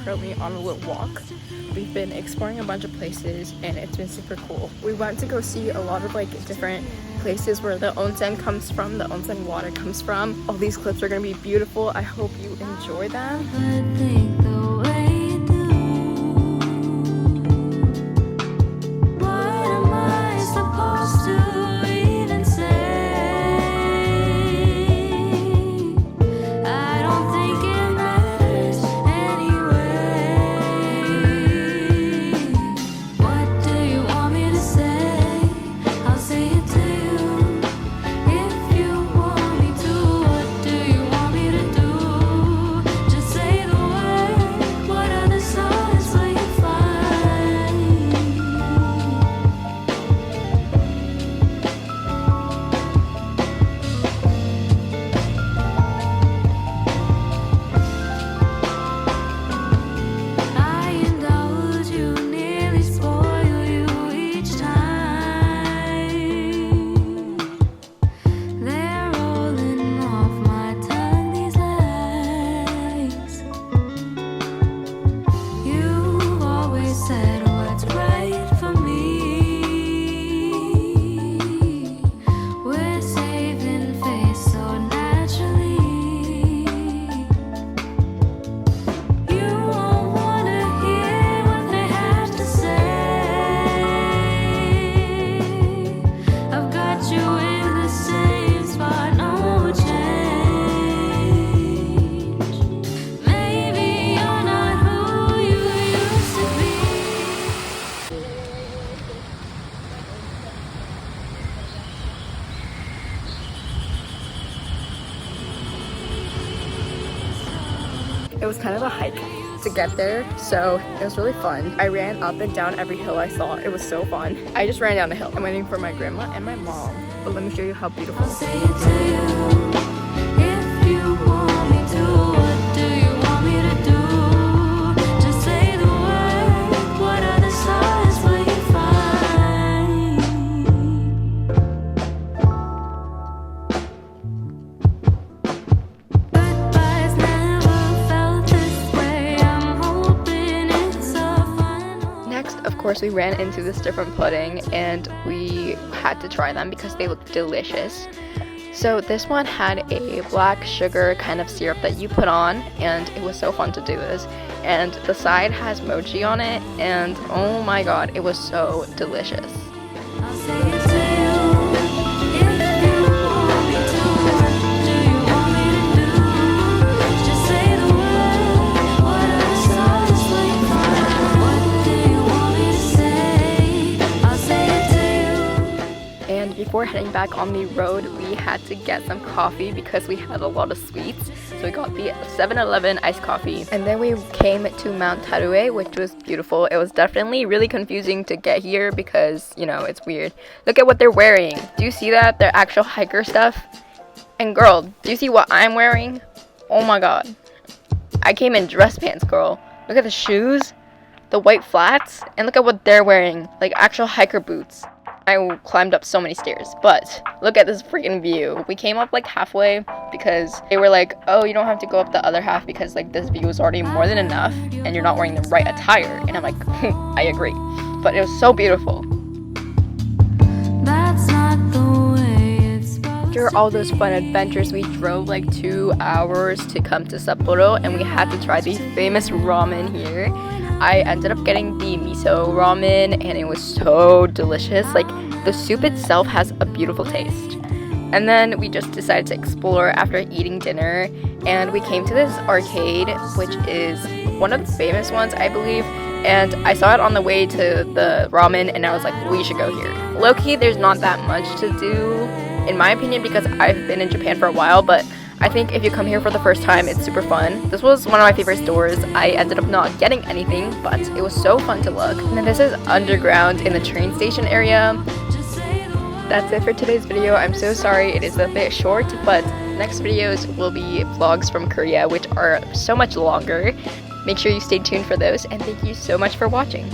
currently on a little walk. We've been exploring a bunch of places and it's been super cool. We went to go see a lot of like different places where the onsen comes from, the onsen water comes from. All these clips are gonna be beautiful. I hope you enjoy them. It was kind of a hike to get there, so it was really fun. I ran up and down every hill I saw. It was so fun. I just ran down the hill. I'm waiting for my grandma and my mom. But let me show you how beautiful. I'll say it to you. If you want me to, what do you want me to do? Just say the word. What other stars will you find? Goodbyes never felt this way. I'm hoping it's a final. Next, of course, we ran into this different pudding and we had to try them because they looked delicious. So this one had a black sugar kind of syrup that you put on, and it was so fun to do this. And the side has mochi on it, and oh my god, it was so delicious. I'll say it to you. If you want me to, what do you want me to do? Just say the word. What are the stars will you find? What do you want me to say? I'll say it to you. And before heading back on the road, we had to get some coffee because we had a lot of sweets. So we got the 7-Eleven iced coffee. And then we came to Mount Tarawei, which was beautiful. It was definitely really confusing to get here because, you know, it's weird. Look at what they're wearing. Do you see that? Their actual hiker stuff. And girl, do you see what I'm wearing? Oh my god. I came in dress pants, girl. Look at the shoes, the white flats, and look at what they're wearing. Like actual hiker boots. I climbed up so many stairs, but look at this freaking view. We came up like halfway because they were like, oh, you don't have to go up the other half because like this view is already more than enough and you're not wearing the right attire. And I'm like, I agree. But it was so beautiful. That's not the way it's after all those fun adventures, we drove like 2 hours to come to Sapporo and we had to try the famous ramen here. I ended up getting the miso ramen and it was so delicious. Like the soup itself has a beautiful taste. And then we just decided to explore after eating dinner and we came to this arcade, which is one of the famous ones, I believe. And I saw it on the way to the ramen and I was like, we should go here. Low-key, there's not that much to do, in my opinion, because I've been in Japan for a while, but I think if you come here for the first time, it's super fun. This was one of my favorite stores. I ended up not getting anything, but it was so fun to look. And then this is underground in the train station area. That's it for today's video. I'm so sorry it is a bit short, but next videos will be vlogs from Korea, which are so much longer. Make sure you stay tuned for those, and thank you so much for watching.